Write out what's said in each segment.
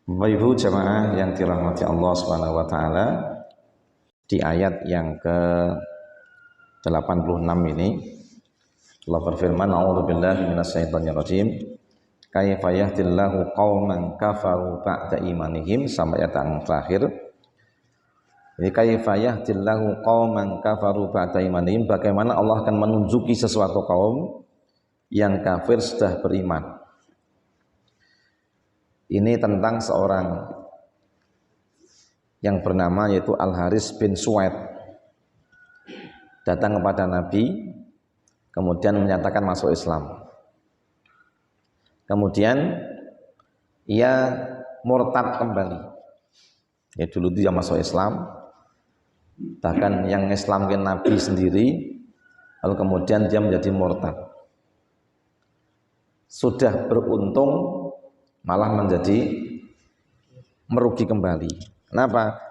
Bapak Ibu jamaah yang dirahmati Allah Subhanahu wa taala, di ayat yang ke-86 ini Allah berfirman, a'udzubillahi minasyaitonirrajim, kaifa yahdillahu qauman kafaru ba'da imanihim, sampai ayat yang terakhir. Jadi kaifa yahdillahu qauman kafaru ba'da imanihim, bagaimana Allah akan menunjuki sesuatu kaum yang kafir sudah beriman. Ini tentang seorang yang bernama yaitu Al-Haris bin Suwaid, datang kepada Nabi, kemudian menyatakan masuk Islam. Kemudian ia murtad kembali. Ya, dulu dia masuk Islam, bahkan yang Islamkan Nabi sendiri, lalu kemudian dia menjadi murtad. Sudah beruntung, malah menjadi merugi kembali. Kenapa?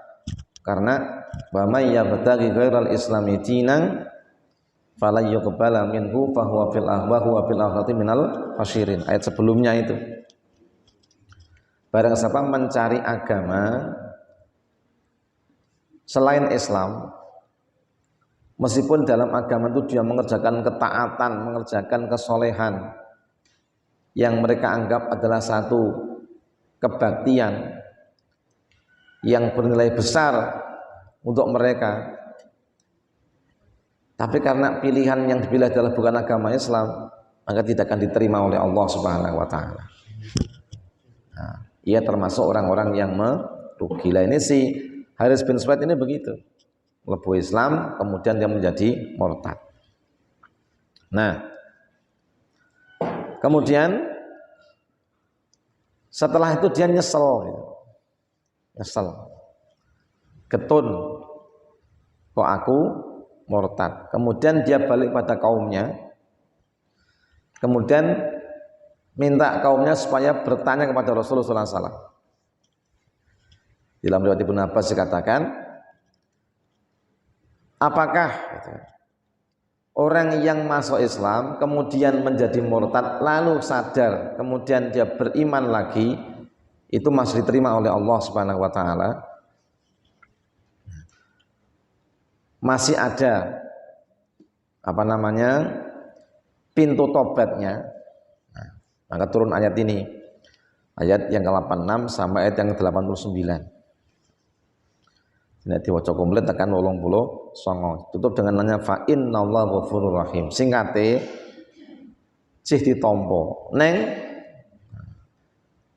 Karena wa may yabtaghi ghairal islami dinan fala yuqbala minhu fa huwa fil akhirati minal khasirin. Ayat sebelumnya itu. Barang siapa mencari agama selain Islam, meskipun dalam agama itu dia mengerjakan ketaatan, mengerjakan kesolehan yang mereka anggap adalah satu kebaktian yang bernilai besar untuk mereka, tapi karena pilihan yang dipilih adalah bukan agama Islam, maka tidak akan diterima oleh Allah Subhanahu wa taala. Nah, ia termasuk orang-orang yang merugi. Ini si Haris bin Suwaid ini begitu, lebu Islam kemudian dia menjadi murtad. Nah, kemudian setelah itu dia nyesel, getun, kok aku murtad. Kemudian dia balik pada kaumnya, kemudian minta kaumnya supaya bertanya kepada Rasulullah SAW. Dalam riwayat Ibnu Abbas dikatakan, apakah orang yang masuk Islam kemudian menjadi murtad lalu sadar kemudian dia beriman lagi, itu masih diterima oleh Allah Subhanahu wa taala? Masih ada pintu tobatnya. Nah, maka turun ayat ini, ayat yang ke-86 sampai ayat yang ke-89. Ini diwaca komplit tekan 89. Tutup dengan nanya fa innallaha ghafurur rahim. Singkate cih ditampa. Neng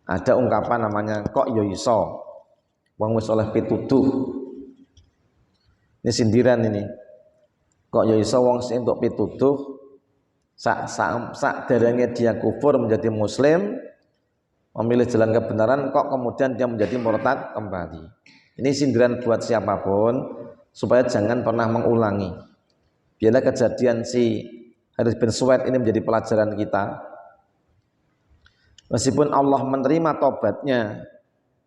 ada ungkapan namanya kok ya iso wong wis oleh pituduh. Ini sindiran ini. Kok ya iso wong sing entuk pituduh sak derenge dia kufur menjadi muslim, memilih jalan kebenaran, kok kemudian dia menjadi murtad kembali. Ini sindiran buat siapapun supaya jangan pernah mengulangi. Biarlah kejadian si Haris bin Suwaid ini menjadi pelajaran kita. Meskipun Allah menerima tobatnya,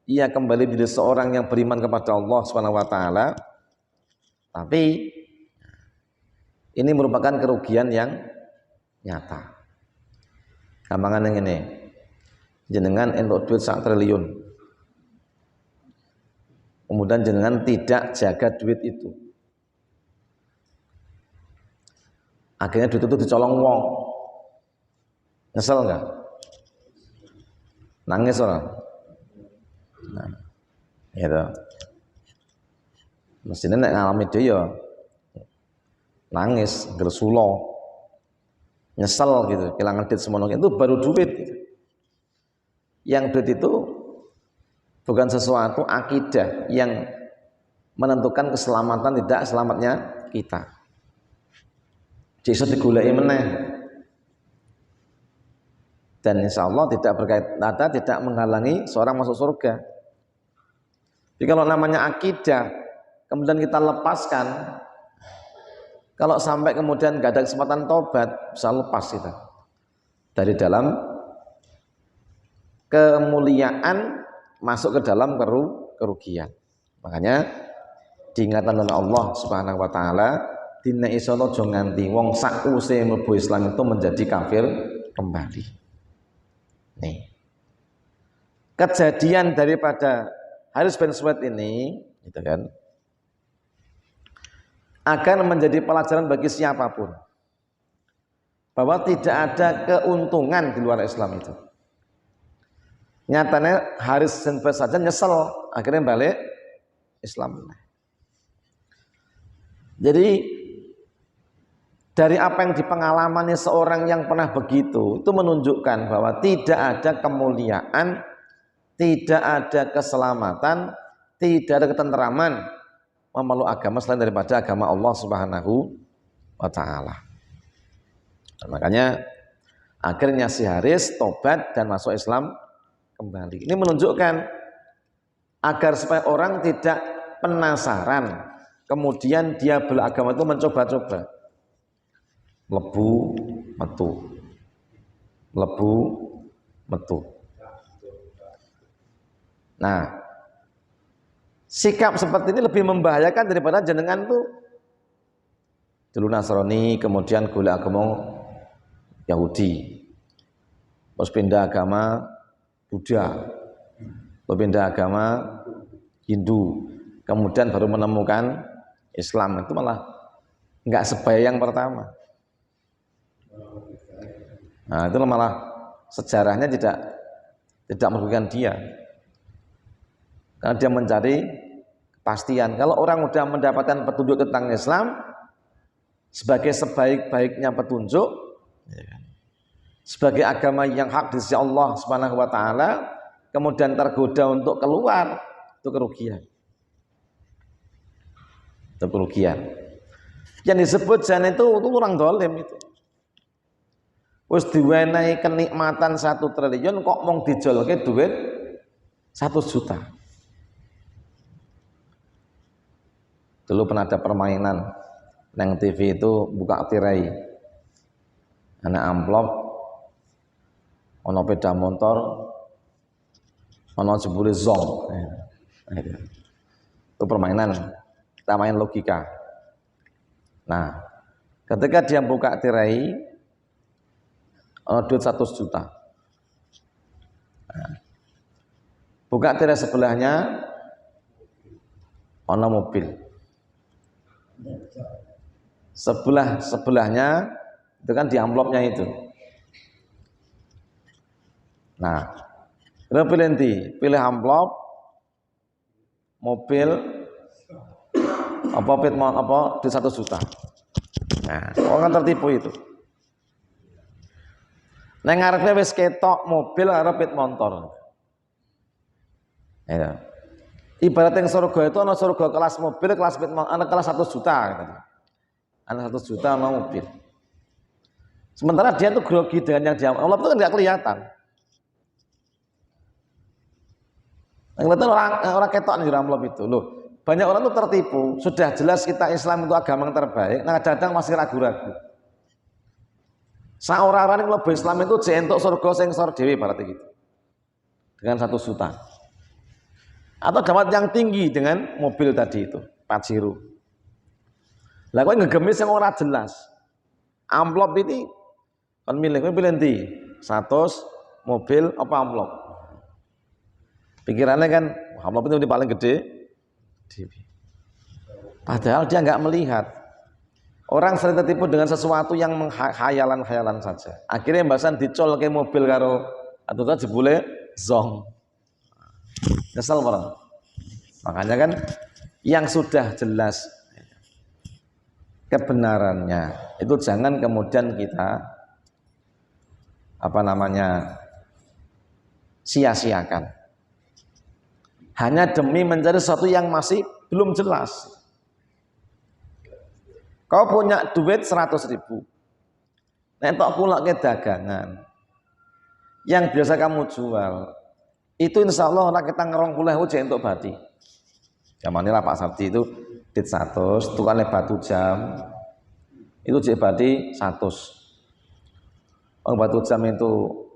ia kembali menjadi seorang yang beriman kepada Allah Subhanahu wa taala, tapi ini merupakan kerugian yang nyata. Gampangan yang ini, jenengan entuk duit 1 triliun, kemudian jenengan tidak jaga duit itu, akhirnya duit itu dicolong wong, nyesel enggak? Nangis orang? Nah, gitu. Mestinya nek ngalami dia nangis, gersulo, nyesel gitu, kehilangan duit semono itu baru duit gitu. Yang duit itu bukan sesuatu akidah yang menentukan keselamatan tidak selamatnya kita. Jika digulai meneh, dan insya Allah tidak menghalangi seorang masuk surga. Jadi kalau namanya akidah kemudian kita lepaskan, kalau sampai kemudian gak ada kesempatan tobat, bisa lepas kita dari dalam kemuliaan masuk ke dalam kerugian. Makanya diingatkan oleh Allah Subhanahu wa taala, dina isono aja nganti wong sakuse mlebu Islam itu menjadi kafir kembali. Nih. kejadian daripada Haris bin Suwaid ini, gitu kan, akan menjadi pelajaran bagi siapapun bahwa tidak ada keuntungan di luar Islam itu. Nyatanya Haris bin Suwaid saja nyesel akhirnya balik Islam. Jadi dari apa yang dipengalamannya seorang yang pernah begitu, itu menunjukkan bahwa tidak ada kemuliaan, tidak ada keselamatan, tidak ada ketenteraman memeluk agama selain daripada agama Allah Subhanahu wa Ta'ala. Makanya akhirnya si Haris tobat dan masuk Islam kembali. Ini menunjukkan agar supaya orang tidak penasaran, kemudian dia beragama itu mencoba-coba, lebu metu, lebu metu. Nah, sikap seperti ini lebih membahayakan daripada jenengan tuh dulu Nasrani, kemudian golek agama Yahudi, terus pindah agama Buddha, terus pindah agama Hindu, kemudian baru menemukan Islam. Itu malah nggak sebaya yang pertama. Nah, itu malah sejarahnya tidak merugikan dia, karena dia mencari kepastian. Kalau orang sudah mendapatkan petunjuk tentang Islam sebagai sebaik-baiknya petunjuk, sebagai agama yang hak di sisi Allah Subhanahu wa Ta'ala, kemudian tergoda untuk keluar, itu kerugian. Itu kerugian. Yang disebut jan itu orang dolim itu. Wis diwenehi kenikmatan 1 triliun kok mong dijolke duit 1 juta. Dulu pernah ada permainan nang TV itu, buka tirai, ana amplop, ono peda motor, ono jebule zong. Itu permainan, kita main logika. Nah, ketika dia buka tirai, ono duit 100 juta. Nah, buka tirai sebelahnya, ono mobil. Sebelahnya itu kan di amplopnya itu. Nah, pilih nanti, pilih amplop, mobil, apa di 1 juta. Nah, orang kan tertipu itu. Neng ngarepe wis ketok mobil karo pit motor. Ya. Ibarat yang surga itu ana surga kelas mobil, kelas pit motor, ana kelas 1 juta gitu. Ana 1 juta ana mobil. Sementara dia tuh grogi dengan yang dia Allah itu kan enggak kelihatan. Orang ketok nih amplop itu loh. Banyak orang tuh tertipu. Sudah jelas kita Islam itu agama yang terbaik, nah kadang masih ragu-ragu. Saorang-orang yang lebih Islam itu jentuk surga sing sor dhewe berarti gitu. Dengan 1 juta. Atau dapat yang tinggi dengan mobil tadi itu, Pajero. Lah kowe ngegemis yang ora jelas. Amplop ini kon milih endi? 100 mobil apa amplop? Pikirannya kan amplop itu paling gede. Padahal dia nggak melihat. Orang sering tertipu dengan sesuatu yang menghayalan-hayalan saja. Akhirnya mbasan dicol ke mobil karo atau jebule zong. Nyesel orang. Makanya kan yang sudah jelas kebenarannya itu jangan kemudian kita sia-siakan. Hanya demi mencari sesuatu yang masih belum jelas. Kau punya duit 100.000, nentok pula ke dagangan yang biasa kamu jual, itu insya Allah orang kita ngerong pula hujan untuk bati. Zaman ini lah Pak Sabdi itu dit 100, tukannya batu jam, itu jadi bati 100. Batu jam itu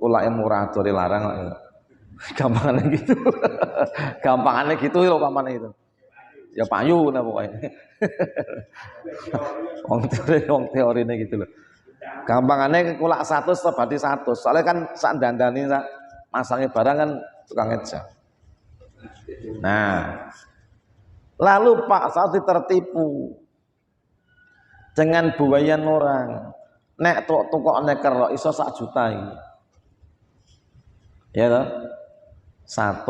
ulangnya murah dari larang, gampangannya gitu, gampangannya gitu loh pamannya itu. Ya payu nah pokoknya. Wong teorinya gitu loh. Gampangannya kulak 100 sebadi 100. Soalnya kan sak dandani sak masangnya barang kan tukang ngejak. Nah, lalu Pak Saudi tertipu dengan buayan orang. Nek tukok nek kerok iso 1 juta iki. Ya toh? 100.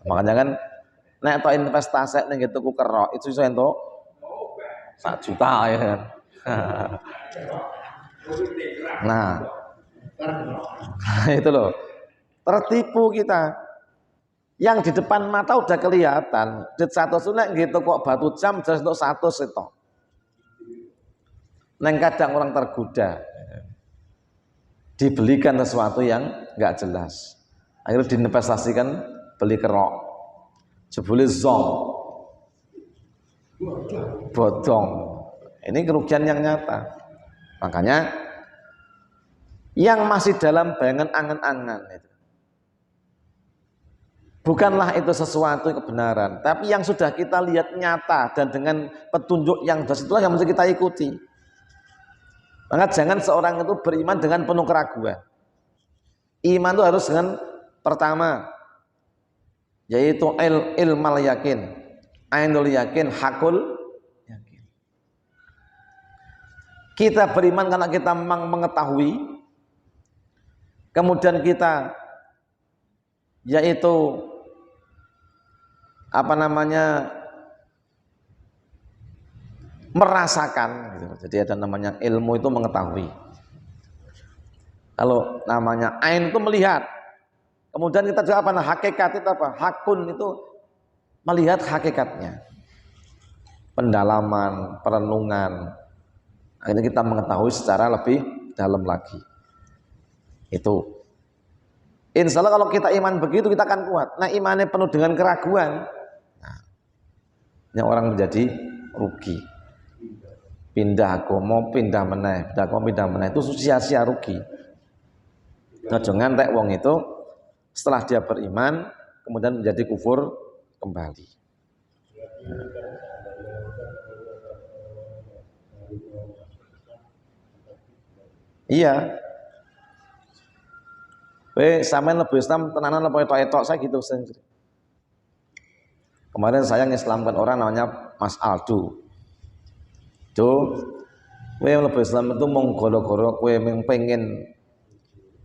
Makanya kan nek tok investasi ning tuku kerok itu iso entuk 1 juta ya kan. Nah, itu loh. Tertipu kita. Yang di depan mata udah kelihatan. Dit 100 nek gitu kok batu jam jelas untuk 100 itu. Neng kadang orang tergoda. Dibelikan sesuatu yang nggak jelas. Akhirnya diinvestasikan beli kerok. Jebule zong. Bodong. Ini kerugian yang nyata. Makanya yang masih dalam bayangan angan-angan itu. Bukanlah itu sesuatu kebenaran, tapi yang sudah kita lihat nyata dan dengan petunjuk yang jelas itulah yang mesti kita ikuti. Maka jangan seorang itu beriman dengan penuh keraguan. Iman itu harus dengan pertama, yaitu ilmal yakin, ainul yakin, hakul yakin. Kita beriman karena kita memang mengetahui, kemudian kita yaitu merasakan gitu. Jadi ada namanya ilmu itu mengetahui. Kalau namanya ain itu melihat. Kemudian kita juga hakikat itu apa? Hakun itu melihat hakikatnya. Pendalaman, perenungan. Akhirnya kita mengetahui secara lebih dalam lagi. Itu. Insya Allah kalau kita iman begitu kita akan kuat. Nah imannya penuh dengan keraguan, nah, orang menjadi rugi. Pindah agama, pindah meneh, itu sia-sia rugi. Nah, jangan ngantek wong itu setelah dia beriman kemudian menjadi kufur kembali. Nah. Iya. Sampean lebih Islam tenanan apa etok saya gitu sendiri. Kemarin saya ngislamkan orang namanya Mas Aldo. Kowe lebih Islam itu mung goro-goro kowe pengen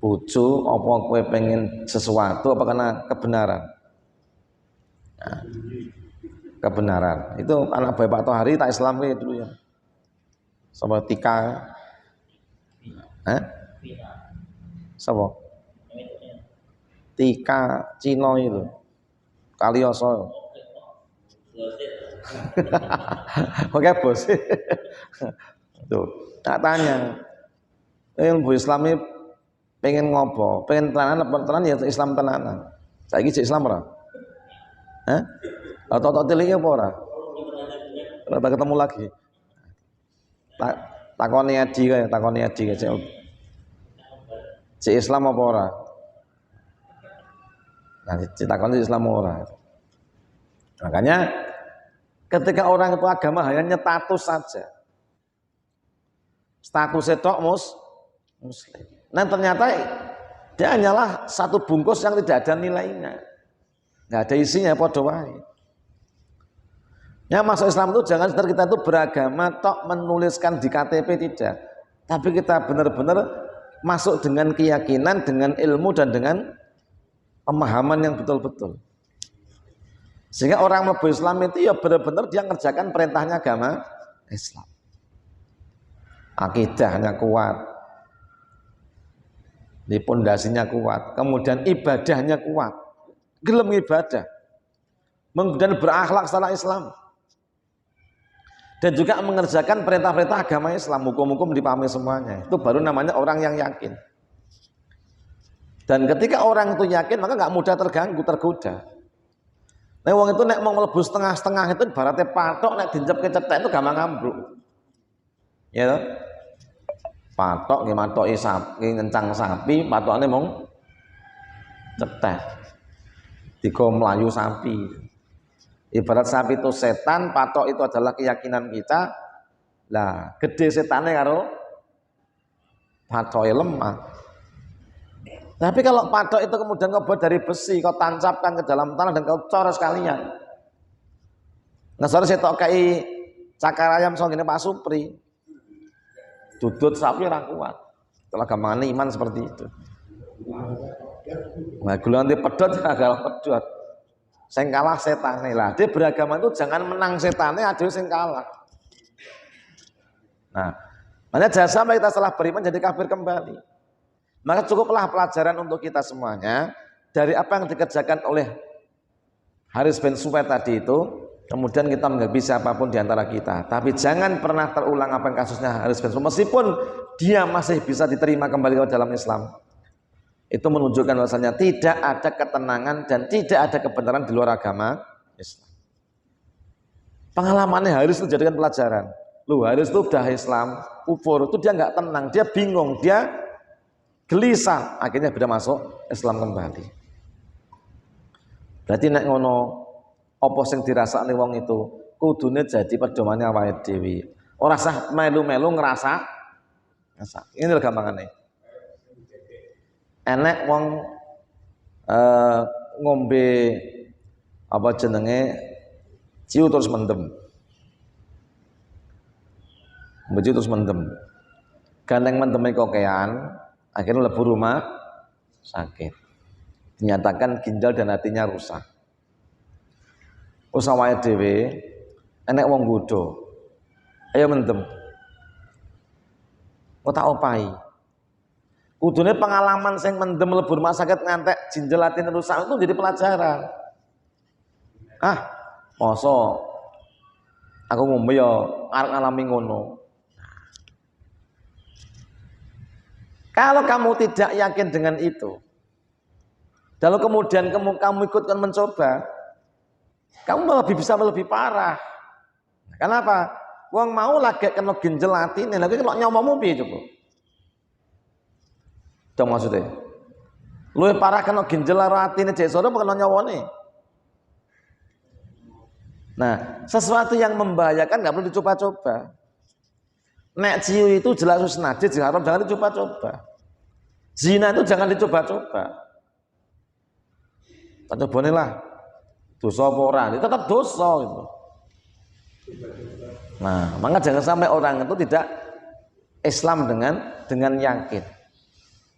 bojo apa kowe pengen sesuatu apa karena kebenaran. Nah, kebenaran. Itu anak Bapak Tohari tak Islam dulu ya. Sama Tika. Sama Tika Cino itu Kalioso. Oke bos. Tuh, tak tanya. Bu Islam ini pengen ngopo? Pengen tenanan apa tenanan ya Islam tenanan. Saiki cek Islam ora? Atau tiliknya apa ora? Kita ketemu lagi. Takoni Adi kae, cek Islam apa ora? Nah, ditakoni Islam ora. Makanya ketika orang itu agama hanya status saja. Statusnya tok muslim. Nah ternyata dia hanyalah satu bungkus yang tidak ada nilainya. Enggak ada isinya padha wae. Ya masuk Islam itu jangan sekedar kita itu beragama tok menuliskan di KTP tidak. Tapi kita benar-benar masuk dengan keyakinan, dengan ilmu dan dengan pemahaman yang betul-betul. Sehingga orang mlebu Islam itu ya benar-benar dia ngerjakan perintahnya agama Islam. Akidahnya kuat. Di pondasinya kuat, kemudian ibadahnya kuat. Gelem ibadah. Kemudian berakhlak secara Islam. Dan juga mengerjakan perintah-perintah agama Islam, hukum-hukum dipahami semuanya. Itu baru namanya orang yang yakin. Dan ketika orang itu yakin, maka nggak mudah terganggu, tergoda. Nah, wong itu nek mau mlebu setengah-setengah itu baratnya patok nek dincep kecetek itu gampang ambruk. Ya toh? Patok nggih matoki sapi, ngencang sapi, patokane mung cetek. Diko melayu sapi. Ibarat sapi itu setan, patok itu adalah keyakinan kita. Lah, gede setane karo Patoknya lemah. Tapi kalau patok itu kemudian kau buat dari besi, kau tancapkan ke dalam tanah dan kau coros sekalian. Nah, saya tok kai cakar ayam so gini Pak Supri. Dudut sapi ra kuat. Kalau gampangan iman seperti itu. Nah, gula nanti pedot ya gagal pedot. Sing kalah setane lah. Dia beragama itu jangan menang setane, ada sing kalah. Nah, makanya jangan sampai kita salah beriman jadi kafir kembali. Maka cukuplah pelajaran untuk kita semuanya dari apa yang dikerjakan oleh Haris bin Suwaid tadi itu, kemudian kita menghadapi siapapun di antara kita. Tapi jangan pernah terulang apa yang kasusnya Haris bin Suwaid, meskipun dia masih bisa diterima kembali ke dalam Islam. Itu menunjukkan bahwasanya tidak ada ketenangan dan tidak ada kebenaran di luar agama Islam. Pengalamannya Haris itu jadikan pelajaran. Loh, Haris itu udah Islam, kufur, itu dia nggak tenang, dia bingung, dia gelisah, akhirnya bisa masuk Islam kembali. Berarti nek ngono apa sing dirasakne wong itu kudune jadi pedomane awake dhewe. Ora sah melu-melu ngerasa. Ini lho gampangane. Enek wong ngombe apa jenenge ciu terus mendem. Mbeci terus mendem. Gandeng mendeme kokean, akhirnya lebu rumah sakit. Dinyatakan ginjal dan hatinya rusak. Usawae dhewe enek wong nggodha. Ayo mendem. Kok tak opahi. Kudune pengalaman sing mendem lebu rumah sakit ngantek ginjal hatinya rusak itu jadi pelajaran. Mosok aku ngombe ya arep ngalami ngono. Kalau kamu tidak yakin dengan itu, lalu kemudian kamu ikutkan mencoba, kamu bisa lebih parah. Kenapa? Wong mau lagi kena ginjal atine, lagi kalau nyomomu piye coba? Dong maksudnya, luwih parah kena ginjal atine jek sore apa kena nyawone? Nah, sesuatu yang membahayakan nggak perlu dicoba-coba. Nek ciu itu jelas najis, haram, jangan dicoba-coba. Zina itu jangan dicoba-coba. Tak coba lah, dosa apa orang, itu tetap dosa gitu. Nah, maka jangan sampai orang itu tidak Islam dengan yakin,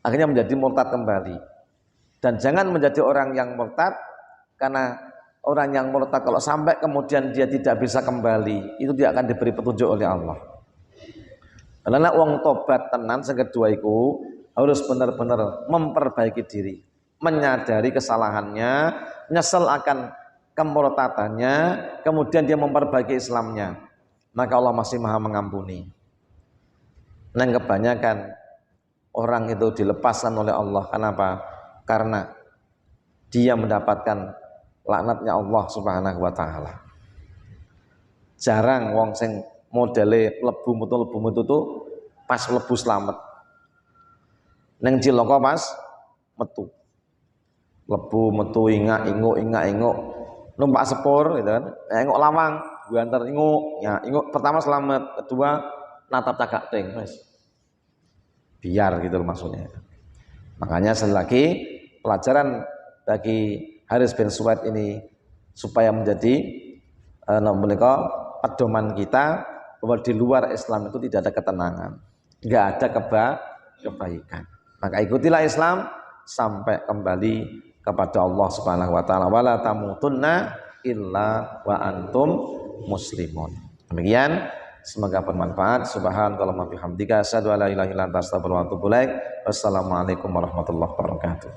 akhirnya menjadi murtad kembali. Dan jangan menjadi orang yang murtad, karena orang yang murtad kalau sampai kemudian dia tidak bisa kembali, itu tidak akan diberi petunjuk oleh Allah. Karena wong tobat tenan sing kedua iku harus benar-benar memperbaiki diri, menyadari kesalahannya, nyesel akan kemurtadannya, kemudian dia memperbaiki Islamnya. Maka Allah masih Maha mengampuni. Nah, kebanyakan orang itu dilepaskan oleh Allah. Kenapa? Karena dia mendapatkan laknatnya Allah Subhanahu wa taala. Jarang wong sing modele lebu metu tuh pas lebu selamat. Neng cilaka pas metu. Lebu metu ingak-inguk numpak sepur gitu kan. Inguk lawang, gua antar inguk. Ya, inguk pertama selamat, kedua natap cagak ting, wis. Biar gitu loh maksudnya. Makanya sekali lagi pelajaran bagi Haris bin Suwaid ini supaya menjadi pedoman kita bahwa di luar Islam itu tidak ada ketenangan, nggak ada kebaikan. Maka ikutilah Islam sampai kembali kepada Allah Subhanahu wa taala. Wala tamutunna illa wa antum muslimun. Demikian, semoga bermanfaat. Subhanakallahumma bihamdika asyhadu an la ilaha illa anta astaghfiruka wa atubu ilaik. Wassalamualaikum warahmatullahi wabarakatuh.